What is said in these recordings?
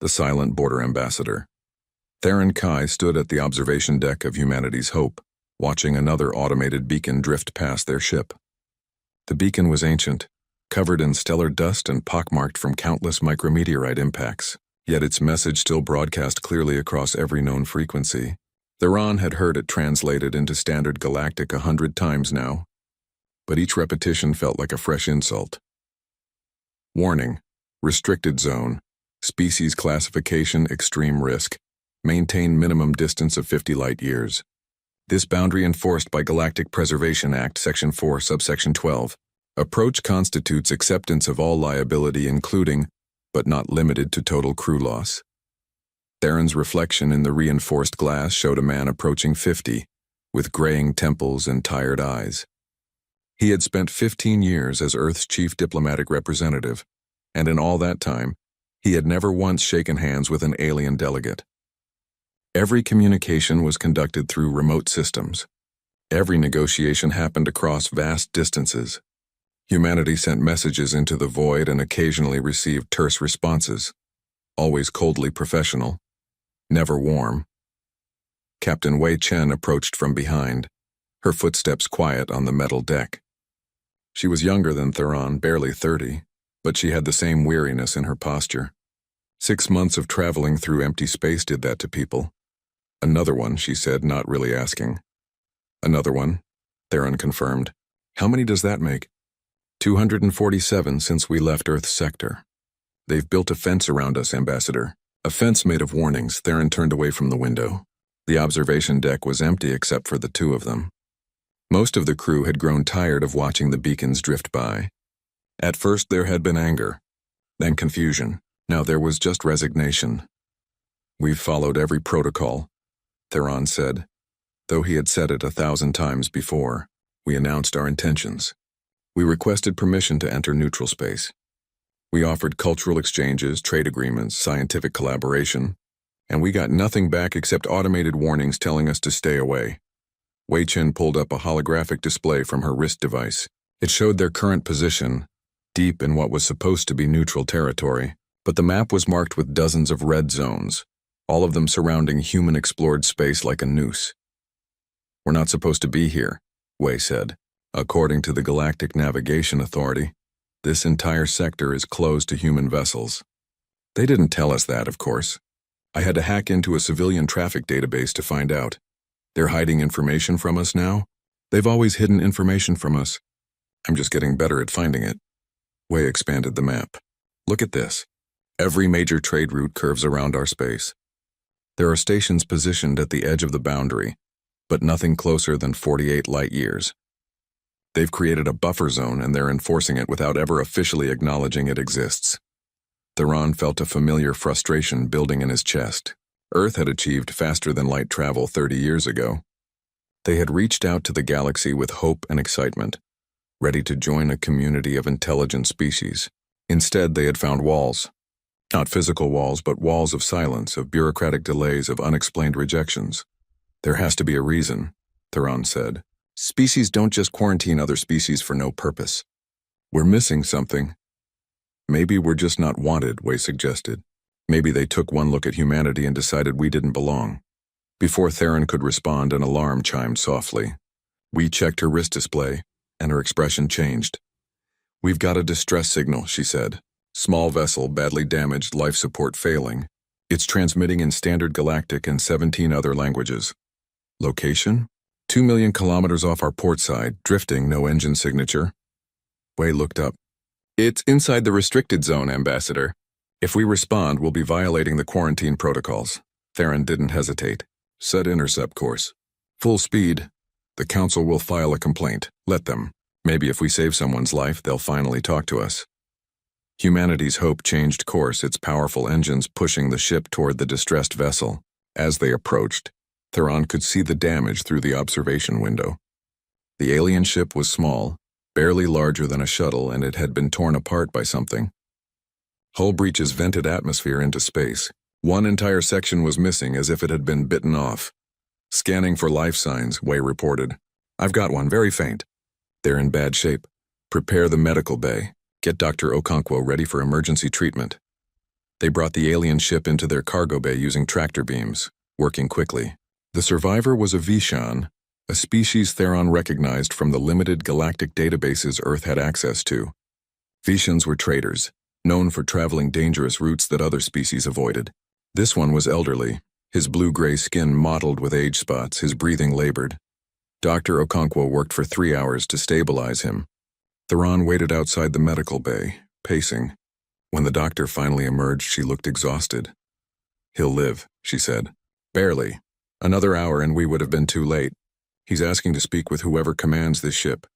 the silent border ambassador. Theron Kai stood at the observation deck of Humanity's Hope, watching another automated beacon drift past their ship. The beacon was ancient, covered in stellar dust and pockmarked from countless micrometeorite impacts, yet its message still broadcast clearly across every known frequency. Theron had heard it translated into standard galactic 100 times now, but each repetition felt like a fresh insult. Warning: restricted zone, species classification extreme risk, maintain minimum distance of 50 light-years. This boundary enforced by Galactic Preservation Act, Section 4, Subsection 12. Approach constitutes acceptance of all liability including, but not limited to total crew loss. Theron's reflection in the reinforced glass showed a man approaching 50, with graying temples and tired eyes. He had spent 15 years as Earth's chief diplomatic representative, and in all that time, he had never once shaken hands with an alien delegate. Every communication was conducted through remote systems. Every negotiation happened across vast distances. Humanity sent messages into the void and occasionally received terse responses, always coldly professional, never warm. Captain Wei Chen approached from behind, her footsteps quiet on the metal deck. She was younger than Theron, barely 30, but she had the same weariness in her posture. 6 months of traveling through empty space did that to people. Another one, she said, not really asking. Another one, Theron confirmed. How many does that make? 247 since we left Earth's sector. They've built a fence around us, Ambassador. A fence made of warnings. Theron turned away from the window. The observation deck was empty except for the two of them. Most of the crew had grown tired of watching the beacons drift by. At first there had been anger, then confusion. Now there was just resignation. We've followed every protocol, Theron said. Though he had said it 1,000 times before, we announced our intentions. We requested permission to enter neutral space. We offered cultural exchanges, trade agreements, scientific collaboration, and we got nothing back except automated warnings telling us to stay away. Wei Chen pulled up a holographic display from her wrist device. It showed their current position, deep in what was supposed to be neutral territory, but the map was marked with dozens of red zones, all of them surrounding human-explored space like a noose. We're not supposed to be here, Wei said. According to the Galactic Navigation Authority, this entire sector is closed to human vessels. They didn't tell us that, of course. I had to hack into a civilian traffic database to find out. They're hiding information from us now? They've always hidden information from us. I'm just getting better at finding it. Wei expanded the map. Look at this. Every major trade route curves around our space. There are stations positioned at the edge of the boundary, but nothing closer than 48 light-years. They've created a buffer zone and they're enforcing it without ever officially acknowledging it exists. Theron felt a familiar frustration building in his chest. Earth had achieved faster-than-light travel 30 years ago. They had reached out to the galaxy with hope and excitement, ready to join a community of intelligent species. Instead, they had found walls. Not physical walls, but walls of silence, of bureaucratic delays, of unexplained rejections. There has to be a reason, Theron said. Species don't just quarantine other species for no purpose. We're missing something. Maybe we're just not wanted, Wei suggested. Maybe they took one look at humanity and decided we didn't belong. Before Theron could respond, an alarm chimed softly. We checked her wrist display, and her expression changed. We've got a distress signal, she said. Small vessel, badly damaged, life support failing. It's transmitting in standard galactic and 17 other languages. Location? 2 million kilometers off our port side, drifting, no engine signature. Wei looked up. It's inside the restricted zone, Ambassador. If we respond, we'll be violating the quarantine protocols. Theron didn't hesitate. Set intercept course. Full speed. The Council will file a complaint. Let them. Maybe if we save someone's life, they'll finally talk to us. Humanity's Hope changed course, its powerful engines pushing the ship toward the distressed vessel. As they approached, Theron could see the damage through the observation window. The alien ship was small, barely larger than a shuttle, and it had been torn apart by something. Hull breaches vented atmosphere into space. One entire section was missing as if it had been bitten off. Scanning for life signs, Wei reported. I've got one, very faint. They're in bad shape. Prepare the medical bay. Get Dr. Okonkwo ready for emergency treatment. They brought the alien ship into their cargo bay using tractor beams, working quickly. The survivor was a Vishan, a species Theron recognized from the limited galactic databases Earth had access to. Vishans were traders, known for traveling dangerous routes that other species avoided. This one was elderly, his blue-gray skin mottled with age spots, his breathing labored. Dr. Okonkwo worked for 3 hours to stabilize him. Theron waited outside the medical bay, pacing. When the doctor finally emerged, she looked exhausted. "He'll live," she said. "Barely. Another hour and we would have been too late. He's asking to speak with whoever commands this ship."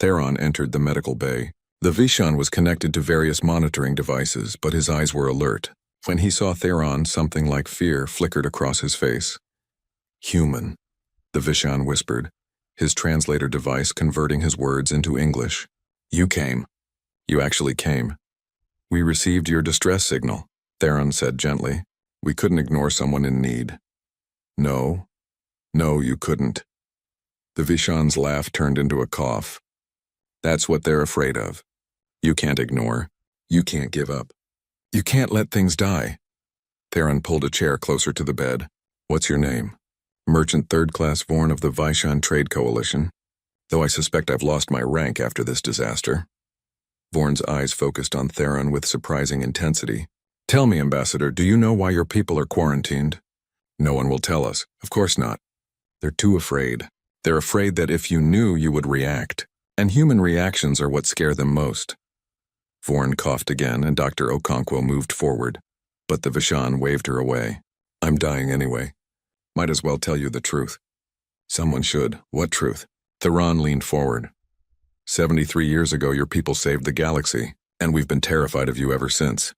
Theron entered the medical bay. The Vishan was connected to various monitoring devices, but his eyes were alert. When he saw Theron, something like fear flickered across his face. "Human," the Vishan whispered, his translator device converting his words into English. "You came. You actually came." "We received your distress signal," Theron said gently. "We couldn't ignore someone in need." No, you couldn't." The Vishan's laugh turned into a cough. "That's what they're afraid of. You can't ignore. You can't give up. You can't let things die." Theron pulled a chair closer to the bed. "What's your name?" "Merchant Third Class Vorn of the Vishan Trade Coalition, though I suspect I've lost my rank after this disaster." Vorn's eyes focused on Theron with surprising intensity. "Tell me, Ambassador, do you know why your people are quarantined?" "No one will tell us. Of course not. They're too afraid. They're afraid that if you knew, you would react. And human reactions are what scare them most." Vorn coughed again, and Dr. Okonkwo moved forward. But the Vishan waved her away. "I'm dying anyway. Might as well tell you the truth." "Someone should. What truth?" Theron leaned forward. 73 years ago, your people saved the galaxy, and we've been terrified of you ever since."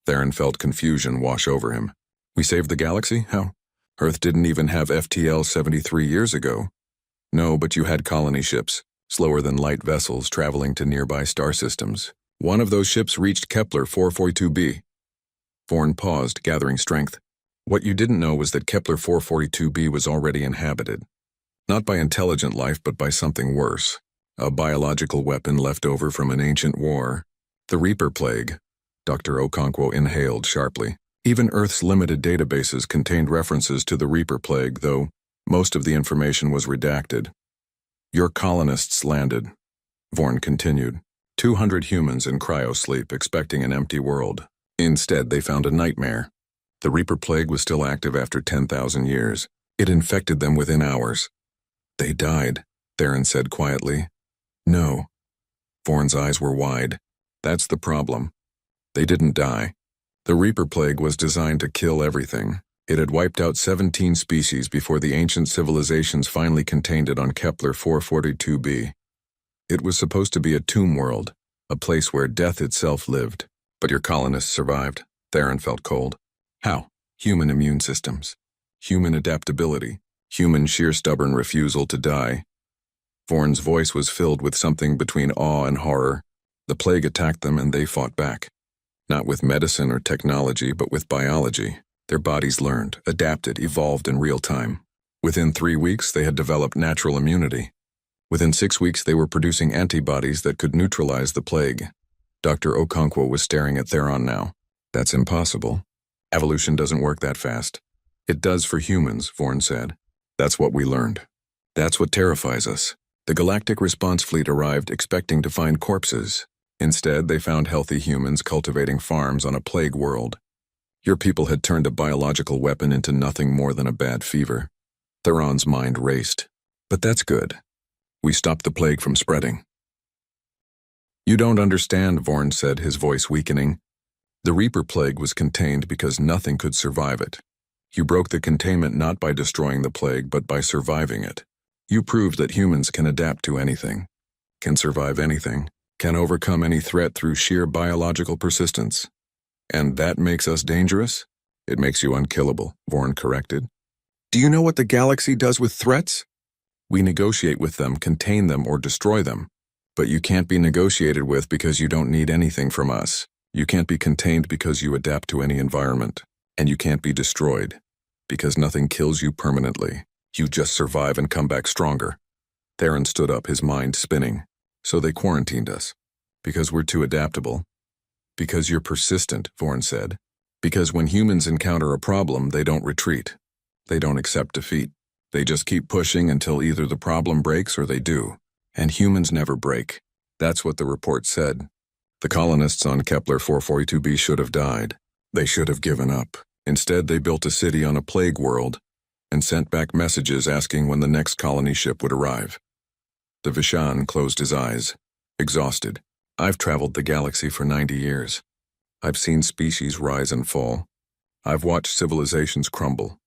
Theron felt confusion wash over him. "We saved the galaxy? How? Earth didn't even have FTL 73 years ago." "No, but you had colony ships, slower-than-light vessels traveling to nearby star systems. One of those ships reached Kepler 442b. Vorn paused, gathering strength. "What you didn't know was that Kepler 442b was already inhabited. Not by intelligent life, but by something worse. A biological weapon left over from an ancient war. The Reaper Plague." Dr. Okonkwo inhaled sharply. Even Earth's limited databases contained references to the Reaper Plague, though most of the information was redacted. "Your colonists landed," Vorn continued. 200 humans in cryosleep, expecting an empty world. Instead, they found a nightmare. The Reaper Plague was still active after 10,000 years. It infected them within hours. "They died," Theron said quietly. "No." Vorn's eyes were wide. "That's the problem. They didn't die. The Reaper Plague was designed to kill everything. It had wiped out 17 species before the ancient civilizations finally contained it on Kepler 442b. It was supposed to be a tomb world, a place where death itself lived. But your colonists survived." Theron felt cold. "How?" "Human immune systems. Human adaptability. Human sheer stubborn refusal to die." Vorn's voice was filled with something between awe and horror. The plague attacked them and they fought back. Not with medicine or technology, but with biology. Their bodies learned, adapted, evolved in real time. Within 3 weeks, they had developed natural immunity. Within 6 weeks, they were producing antibodies that could neutralize the plague. Dr. Okonkwo was staring at Theron now. "That's impossible. Evolution doesn't work that fast." "It does for humans," Vorn said. "That's what we learned. That's what terrifies us." The Galactic Response Fleet arrived expecting to find corpses. Instead, they found healthy humans cultivating farms on a plague world. Your people had turned a biological weapon into nothing more than a bad fever. Theron's mind raced. "But that's good. We stopped the plague from spreading." "You don't understand," Vorn said, his voice weakening. "The Reaper Plague was contained because nothing could survive it. You broke the containment not by destroying the plague, but by surviving it. You proved that humans can adapt to anything, can survive anything, can overcome any threat through sheer biological persistence. And that makes us dangerous? It makes you unkillable," Vorn corrected. "Do you know what the galaxy does with threats? We negotiate with them, contain them, or destroy them. But you can't be negotiated with because you don't need anything from us. You can't be contained because you adapt to any environment. And you can't be destroyed because nothing kills you permanently. You just survive and come back stronger." Theron stood up, his mind spinning. "So they quarantined us. Because we're too adaptable. Because you're persistent, Vorn said. Because when humans encounter a problem, they don't retreat. They don't accept defeat. They just keep pushing until either the problem breaks or they do. And humans never break. That's what the report said. The colonists on Kepler 442b should have died. They should have given up. Instead, they built a city on a plague world and sent back messages asking when the next colony ship would arrive. The Vishan closed his eyes, exhausted. I've traveled the galaxy for 90 years. I've seen species rise and fall. I've watched civilizations crumble.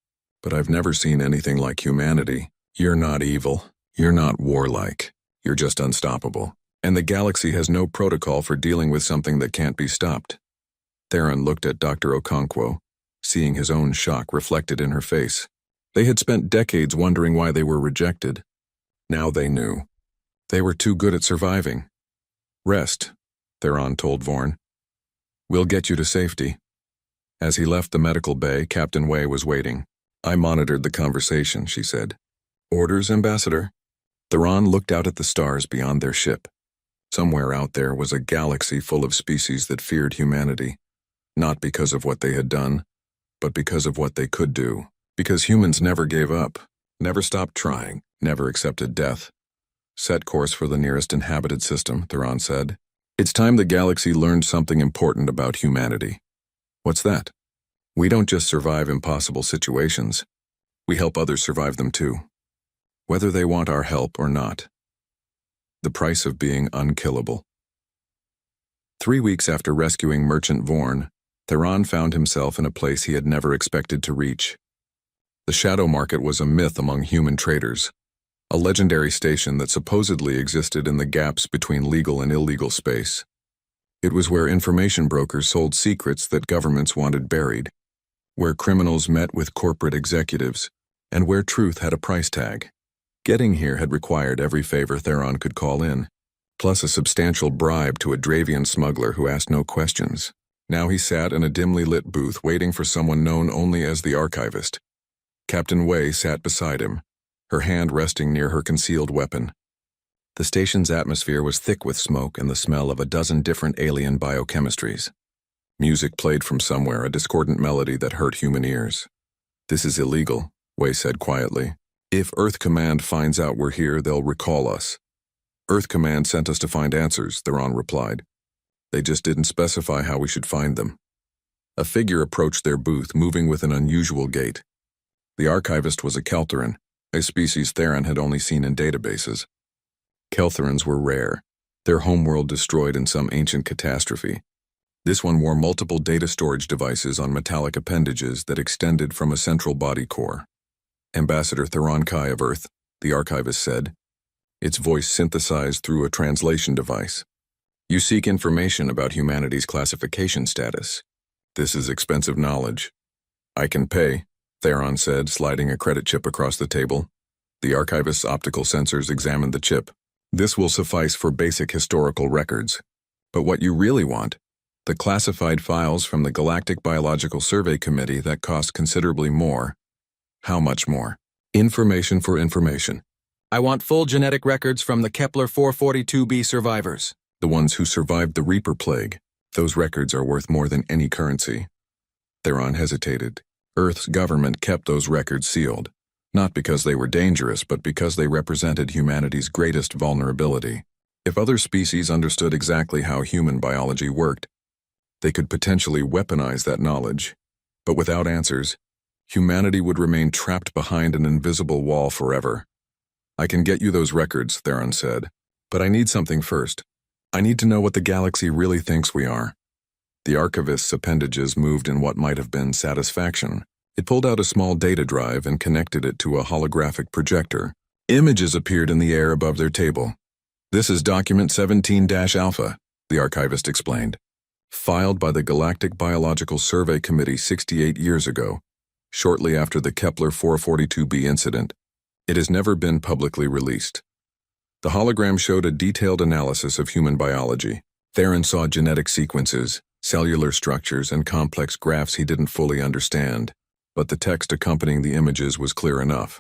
But I've never seen anything like humanity. You're not evil. You're not warlike. You're just unstoppable. And the galaxy has no protocol for dealing with something that can't be stopped. Theron looked at Dr. Okonkwo, seeing his own shock reflected in her face. They had spent decades wondering why they were rejected. Now they knew. They were too good at surviving. Rest, Theron told Vorn. We'll get you to safety. As he left the medical bay, Captain Wei was waiting. I monitored the conversation, she said. Orders, Ambassador? Theron looked out at the stars beyond their ship. Somewhere out there was a galaxy full of species that feared humanity, not because of what they had done, but because of what they could do. Because humans never gave up, never stopped trying, never accepted death. Set course for the nearest inhabited system, Theron said. It's time the galaxy learned something important about humanity. What's that? We don't just survive impossible situations. We help others survive them too, whether they want our help or not. The price of being unkillable. 3 weeks after rescuing Merchant Vorn, Theron found himself in a place he had never expected to reach. The shadow market was a myth among human traders, a legendary station that supposedly existed in the gaps between legal and illegal space. It was where information brokers sold secrets that governments wanted buried, where criminals met with corporate executives, and where truth had a price tag. Getting here had required every favor Theron could call in, plus a substantial bribe to a Dravian smuggler who asked no questions. Now he sat in a dimly lit booth waiting for someone known only as the archivist. Captain Wei sat beside him, her hand resting near her concealed weapon. The station's atmosphere was thick with smoke and the smell of a dozen different alien biochemistries. Music played from somewhere, a discordant melody that hurt human ears. This is illegal, Wei said quietly. If Earth Command finds out we're here, they'll recall us. Earth Command sent us to find answers, Theron replied. They just didn't specify how we should find them. A figure approached their booth, moving with an unusual gait. The archivist was a Keltheran, a species Theron had only seen in databases. Keltherans were rare, their homeworld destroyed in some ancient catastrophe. This one wore multiple data storage devices on metallic appendages that extended from a central body core. Ambassador Theron Kai of Earth, the archivist said, its voice synthesized through a translation device. You seek information about humanity's classification status. This is expensive knowledge. I can pay, Theron said, sliding a credit chip across the table. The archivist's optical sensors examined the chip. This will suffice for basic historical records. But what you really want, the classified files from the Galactic Biological Survey Committee that cost considerably more. How much more? Information for information. I want full genetic records from the Kepler 442b survivors. The ones who survived the Reaper Plague. Those records are worth more than any currency. Theron hesitated. Earth's government kept those records sealed, not because they were dangerous, but because they represented humanity's greatest vulnerability. If other species understood exactly how human biology worked, they could potentially weaponize that knowledge. But without answers, humanity would remain trapped behind an invisible wall forever. I can get you those records, Theron said, but I need something first. I need to know what the galaxy really thinks we are. The archivist's appendages moved in what might have been satisfaction. It pulled out a small data drive and connected it to a holographic projector. Images appeared in the air above their table. This is document 17-alpha, the archivist explained. Filed by the Galactic Biological Survey Committee 68 years ago, shortly after the Kepler 442b incident. It has never been publicly released. The hologram showed a detailed analysis of human biology. Theron saw genetic sequences, cellular structures, and complex graphs he didn't fully understand, but the text accompanying the images was clear enough.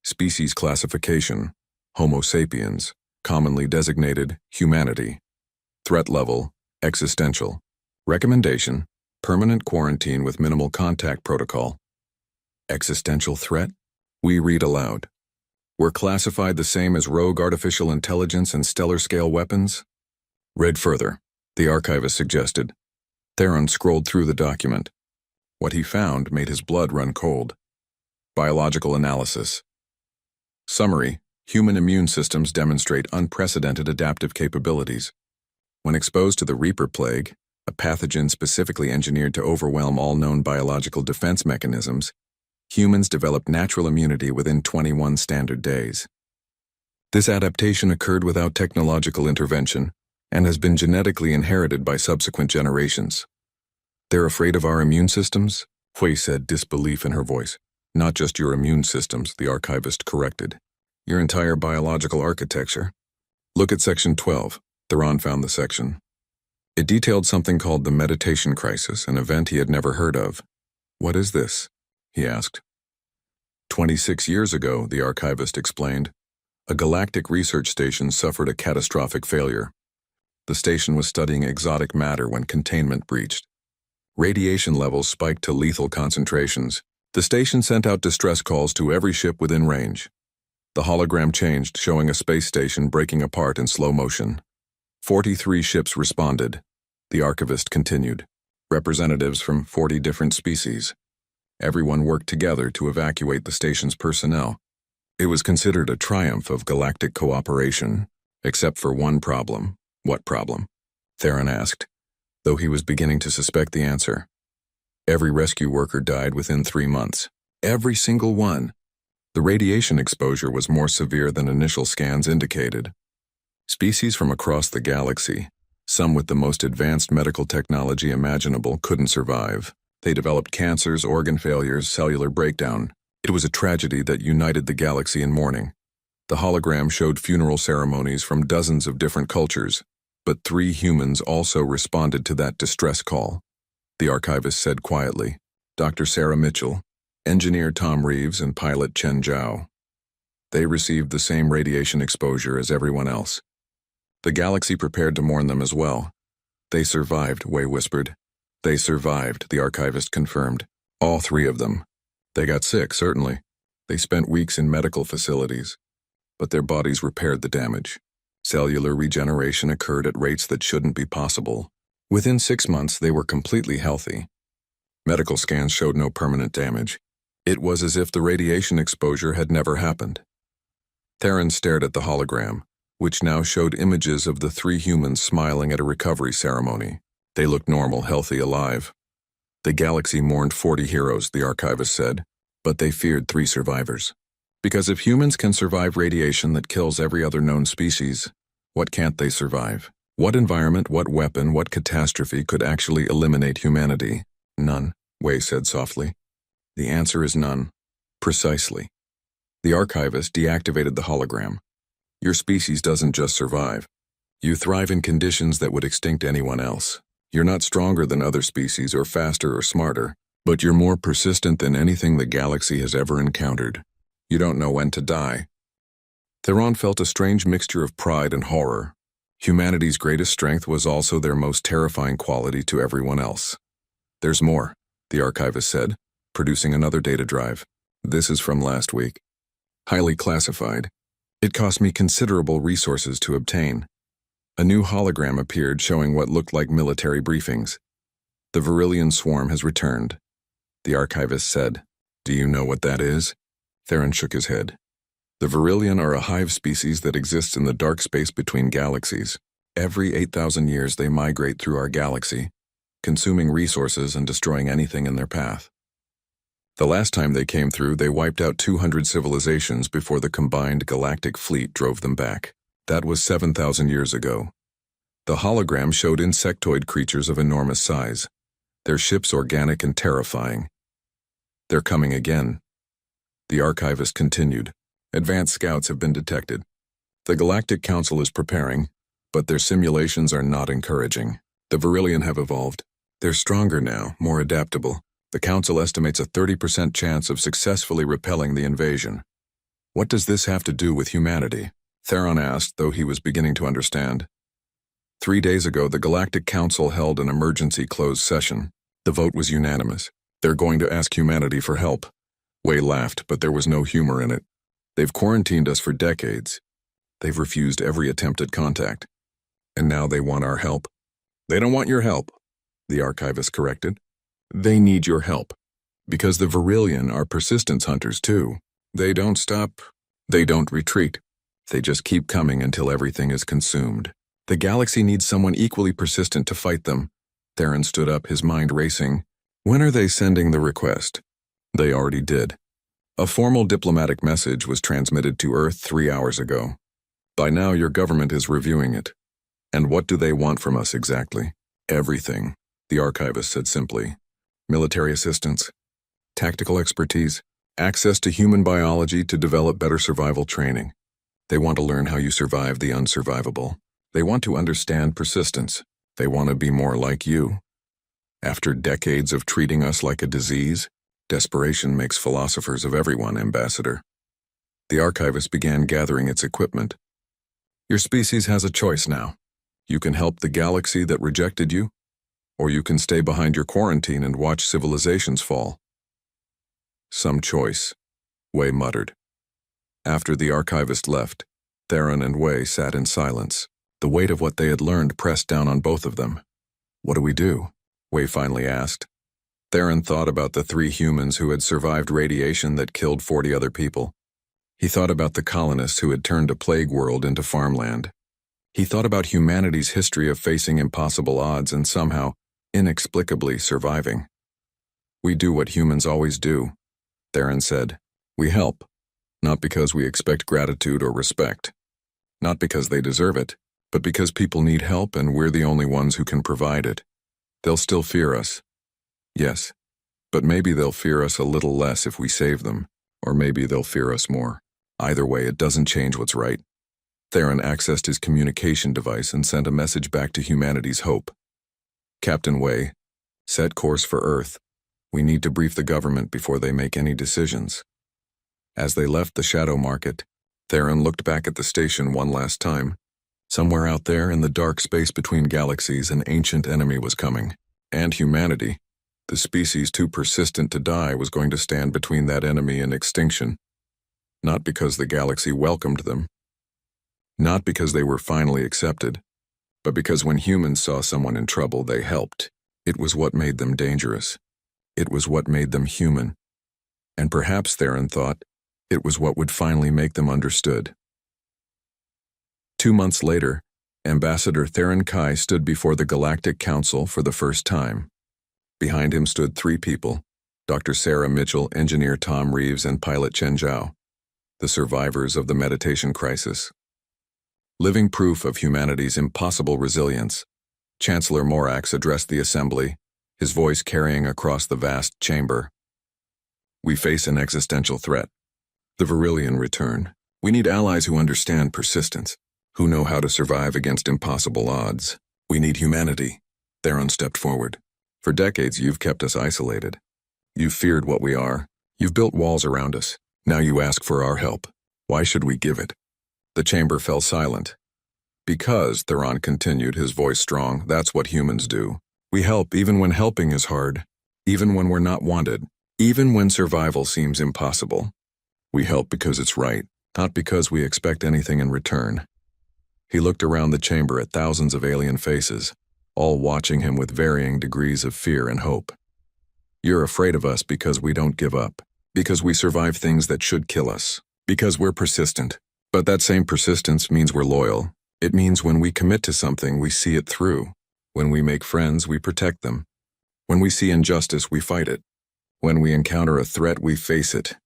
Species classification, Homo sapiens, commonly designated humanity. Threat level, existential. Recommendation: permanent quarantine with minimal contact protocol. Existential threat? We read aloud. Were classified the same as rogue artificial intelligence and stellar-scale weapons? Read further, the archivist suggested. Theron scrolled through the document. What he found made his blood run cold. Biological analysis. Summary: human immune systems demonstrate unprecedented adaptive capabilities. When exposed to the Reaper plague, a pathogen specifically engineered to overwhelm all known biological defense mechanisms, humans developed natural immunity within 21 standard days. This adaptation occurred without technological intervention and has been genetically inherited by subsequent generations. They're afraid of our immune systems? Hui said, disbelief in her voice. Not just your immune systems, the archivist corrected. Your entire biological architecture. Look at section 12. Theron found the section. It detailed something called the meditation crisis, an event he had never heard of. What is this? He asked. 26 years ago, the archivist explained, a galactic research station suffered a catastrophic failure. The station was studying exotic matter when containment breached. Radiation levels spiked to lethal concentrations. The station sent out distress calls to every ship within range. The hologram changed, showing a space station breaking apart in slow motion. 43 ships responded. The archivist continued. Representatives from 40 different species. Everyone worked together to evacuate the station's personnel. It was considered a triumph of galactic cooperation, except for one problem. What problem? Theron asked, though he was beginning to suspect the answer. Every rescue worker died within 3 months. Every single one. The radiation exposure was more severe than initial scans indicated. Species from across the galaxy, some with the most advanced medical technology imaginable, couldn't survive. They developed cancers, organ failures, cellular breakdown. It was a tragedy that united the galaxy in mourning. The hologram showed funeral ceremonies from dozens of different cultures, but 3 humans also responded to that distress call. The archivist said quietly, Dr. Sarah Mitchell, engineer Tom Reeves, and pilot Chen Zhao. They received the same radiation exposure as everyone else. The galaxy prepared to mourn them as well. They survived, Wei whispered. They survived, the archivist confirmed. All 3 of them. They got sick, certainly. They spent weeks in medical facilities. But their bodies repaired the damage. Cellular regeneration occurred at rates that shouldn't be possible. Within 6 months, they were completely healthy. Medical scans showed no permanent damage. It was as if the radiation exposure had never happened. Theron stared at the hologram, which now showed images of the 3 humans smiling at a recovery ceremony. They looked normal, healthy, alive. The galaxy mourned 40 heroes, the archivist said, but they feared 3 survivors. Because if humans can survive radiation that kills every other known species, what can't they survive? What environment, what weapon, what catastrophe could actually eliminate humanity? None, Wei said softly. The answer is none. Precisely. The archivist deactivated the hologram. Your species doesn't just survive. You thrive in conditions that would extinct anyone else. You're not stronger than other species or faster or smarter, but you're more persistent than anything the galaxy has ever encountered. You don't know when to die. Theron felt a strange mixture of pride and horror. Humanity's greatest strength was also their most terrifying quality to everyone else. There's more, the archivist said, producing another data drive. This is from last week. Highly classified. It cost me considerable resources to obtain. A new hologram appeared showing what looked like military briefings. The Virillian swarm has returned. The archivist said, Do you know what that is? Theron shook his head. The Virillian are a hive species that exists in the dark space between galaxies. Every 8,000 years they migrate through our galaxy, consuming resources and destroying anything in their path. The last time they came through, they wiped out 200 civilizations before the combined galactic fleet drove them back. That was 7,000 years ago. The hologram showed insectoid creatures of enormous size. Their ships organic and terrifying. They're coming again. The archivist continued. Advanced scouts have been detected. The Galactic Council is preparing, but their simulations are not encouraging. The Virillian have evolved. They're stronger now, more adaptable. The Council estimates a 30% chance of successfully repelling the invasion. What does this have to do with humanity? Theron asked, though he was beginning to understand. 3 days ago, the Galactic Council held an emergency closed session. The vote was unanimous. They're going to ask humanity for help. Wei laughed, but there was no humor in it. They've quarantined us for decades. They've refused every attempt at contact. And now they want our help. They don't want your help, the archivist corrected. They need your help. Because the Virillion are persistence hunters too. They don't stop. They don't retreat. They just keep coming until everything is consumed. The galaxy needs someone equally persistent to fight them. Theron stood up, his mind racing. When are they sending the request? They already did. A formal diplomatic message was transmitted to Earth 3 hours ago. By now, your government is reviewing it. And what do they want from us exactly? Everything, the archivist said simply. Military assistance, tactical expertise, access to human biology to develop better survival training. They want to learn how you survive the unsurvivable. They want to understand persistence. They want to be more like you. After decades of treating us like a disease, desperation makes philosophers of everyone, Ambassador. The archivist began gathering its equipment. Your species has a choice now. You can help the galaxy that rejected you, or you can stay behind your quarantine and watch civilizations fall. Some choice, Wei muttered. After the archivist left, Theron and Wei sat in silence. The weight of what they had learned pressed down on both of them. What do we do? Wei finally asked. Theron thought about the 3 humans who had survived radiation that killed 40 other people. He thought about the colonists who had turned a plague world into farmland. He thought about humanity's history of facing impossible odds and somehow, inexplicably, surviving. We do what humans always do, Theron said. We help, not because we expect gratitude or respect. Not because they deserve it, but because people need help and we're the only ones who can provide it. They'll still fear us. Yes, but maybe they'll fear us a little less if we save them, or maybe they'll fear us more. Either way, it doesn't change what's right. Theron accessed his communication device and sent a message back to humanity's hope. Captain Wei, set course for Earth. We need to brief the government before they make any decisions. As they left the shadow market, Theron looked back at the station one last time. Somewhere out there in the dark space between galaxies, an ancient enemy was coming. And humanity, the species too persistent to die, was going to stand between that enemy and extinction. Not because the galaxy welcomed them. Not because they were finally accepted. But because when humans saw someone in trouble, they helped. It was what made them dangerous. It was what made them human. And perhaps, Theron thought, it was what would finally make them understood. 2 months later, Ambassador Theron Kai stood before the Galactic Council for the first time. Behind him stood 3 people, Dr. Sarah Mitchell, Engineer Tom Reeves, and Pilot Chen Zhao, the survivors of the meditation crisis. Living proof of humanity's impossible resilience, Chancellor Morax addressed the assembly, his voice carrying across the vast chamber. We face an existential threat. The Virillion return. We need allies who understand persistence, who know how to survive against impossible odds. We need humanity. Theron stepped forward. For decades, you've kept us isolated. You've feared what we are. You've built walls around us. Now you ask for our help. Why should we give it? The chamber fell silent. Because, Theron continued, his voice strong, that's what humans do. We help even when helping is hard, even when we're not wanted, even when survival seems impossible. We help because it's right, not because we expect anything in return. He looked around the chamber at thousands of alien faces, all watching him with varying degrees of fear and hope. You're afraid of us because we don't give up, because we survive things that should kill us, because we're persistent. But that same persistence means we're loyal. It means when we commit to something, we see it through. When we make friends, we protect them. When we see injustice, we fight it. When we encounter a threat, we face it.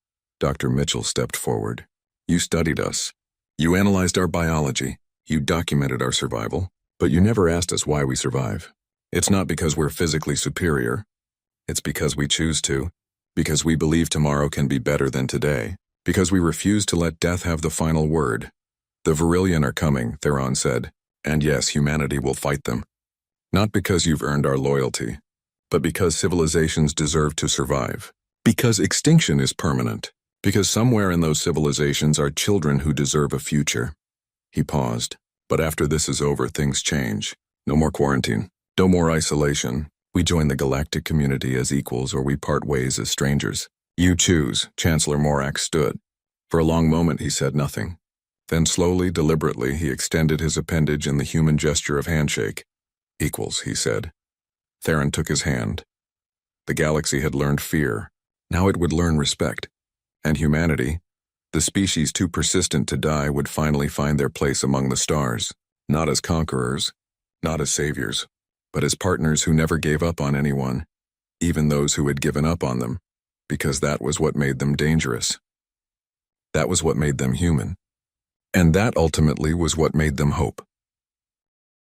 Dr. Mitchell stepped forward. You studied us. You analyzed our biology. You documented our survival. But you never asked us why we survive. It's not because we're physically superior. It's because we choose to. Because we believe tomorrow can be better than today. Because we refuse to let death have the final word. The Virillion are coming, Theron said. And yes, humanity will fight them. Not because you've earned our loyalty, but because civilizations deserve to survive. Because extinction is permanent. Because somewhere in those civilizations are children who deserve a future. He paused. But after this is over, things change. No more quarantine. No more isolation. We join the galactic community as equals or we part ways as strangers. You choose, Chancellor Morak stood. For a long moment he said nothing. Then slowly, deliberately, he extended his appendage in the human gesture of handshake. Equals, he said. Theron took his hand. The galaxy had learned fear. Now it would learn respect. And humanity, the species too persistent to die, would finally find their place among the stars, not as conquerors, not as saviors, but as partners who never gave up on anyone, even those who had given up on them, because that was what made them dangerous. That was what made them human. And that ultimately was what made them hope.